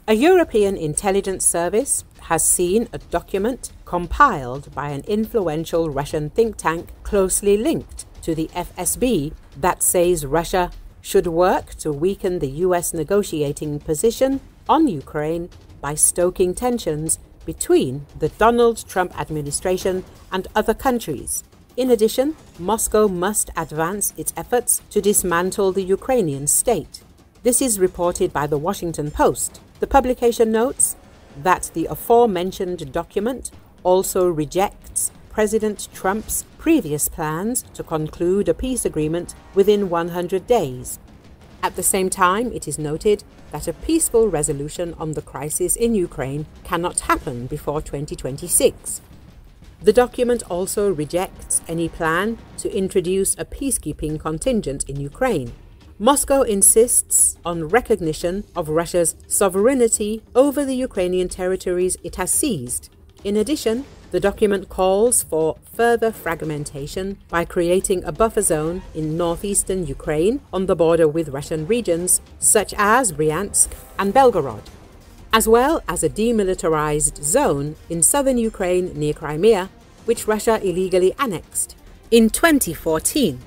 A European intelligence service has seen a document compiled by an influential Russian think tank closely linked to the FSB that says Russia should work to weaken the US negotiating position on Ukraine by stoking tensions between the Donald Trump administration and other countries. In addition, Moscow must advance its efforts to dismantle the Ukrainian state. This is reported by the Washington Post. The publication notes that the aforementioned document also rejects President Trump's previous plans to conclude a peace agreement within 100 days. At the same time, it is noted that a peaceful resolution on the crisis in Ukraine cannot happen before 2026. The document also rejects any plan to introduce a peacekeeping contingent in Ukraine. Moscow insists on recognition of Russia's sovereignty over the Ukrainian territories it has seized. In addition, the document calls for further fragmentation by creating a buffer zone in northeastern Ukraine on the border with Russian regions such as Bryansk and Belgorod, as well as a demilitarized zone in southern Ukraine near Crimea, which Russia illegally annexed in 2014.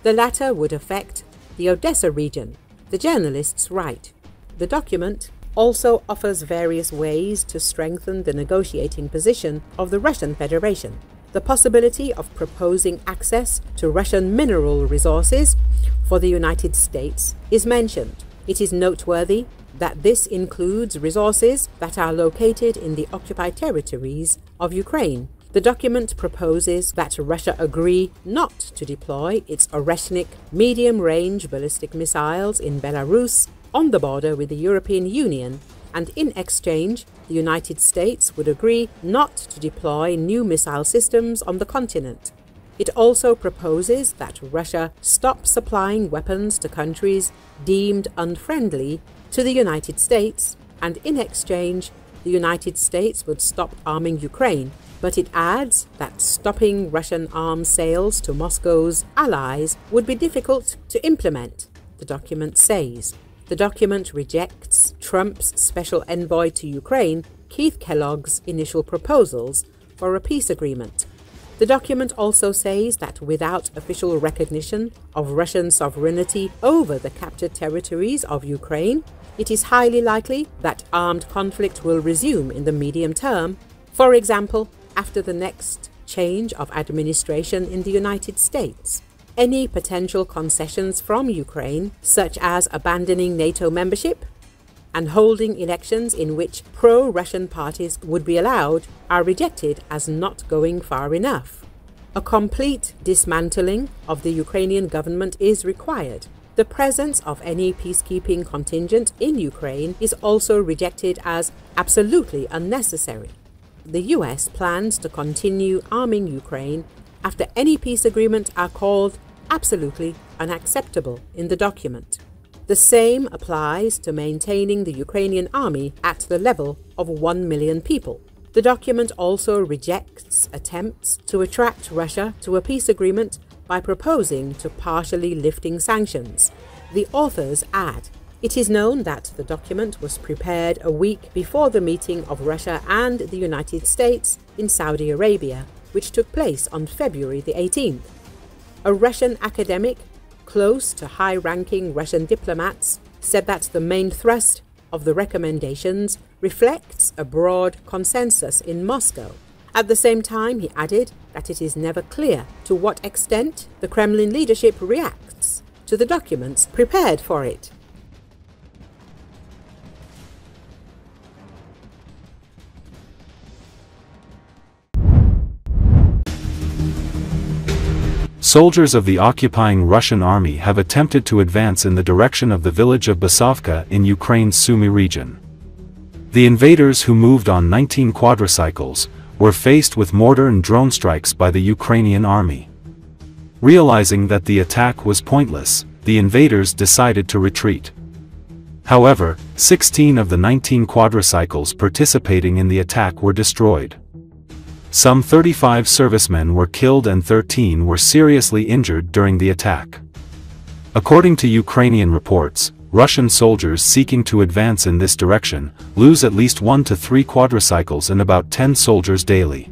The latter would affect the Odessa region, the journalists write. The document also offers various ways to strengthen the negotiating position of the Russian Federation. The possibility of proposing access to Russian mineral resources for the United States is mentioned. It is noteworthy that this includes resources that are located in the occupied territories of Ukraine. The document proposes that Russia agree not to deploy its Oreshnik medium-range ballistic missiles in Belarus on the border with the European Union, and in exchange, the United States would agree not to deploy new missile systems on the continent. It also proposes that Russia stop supplying weapons to countries deemed unfriendly to the United States, and in exchange, the United States would stop arming Ukraine. But it adds that stopping Russian arms sales to Moscow's allies would be difficult to implement, the document says. The document rejects Trump's special envoy to Ukraine, Keith Kellogg's initial proposals for a peace agreement. The document also says that without official recognition of Russian sovereignty over the captured territories of Ukraine, it is highly likely that armed conflict will resume in the medium term. For example, after the next change of administration in the United States. Any potential concessions from Ukraine, such as abandoning NATO membership and holding elections in which pro-Russian parties would be allowed, are rejected as not going far enough. A complete dismantling of the Ukrainian government is required. The presence of any peacekeeping contingent in Ukraine is also rejected as absolutely unnecessary. The US plans to continue arming Ukraine after any peace agreement are called absolutely unacceptable in the document. The same applies to maintaining the Ukrainian army at the level of 1 million people. The document also rejects attempts to attract Russia to a peace agreement by proposing to partially lifting sanctions. The authors add, "It is known that the document was prepared a week before the meeting of Russia and the United States in Saudi Arabia, which took place on February the 18th. A Russian academic, close to high-ranking Russian diplomats, said that the main thrust of the recommendations reflects a broad consensus in Moscow. At the same time, he added that it is never clear to what extent the Kremlin leadership reacts to the documents prepared for it." Soldiers of the occupying Russian army have attempted to advance in the direction of the village of Basovka in Ukraine's Sumy region. The invaders, who moved on 19 quadricycles, were faced with mortar and drone strikes by the Ukrainian army. Realizing that the attack was pointless, the invaders decided to retreat. However, 16 of the 19 quadricycles participating in the attack were destroyed. Some 35 servicemen were killed and 13 were seriously injured during the attack. According to Ukrainian reports, Russian soldiers seeking to advance in this direction lose at least 1 to 3 quadricycles and about 10 soldiers daily.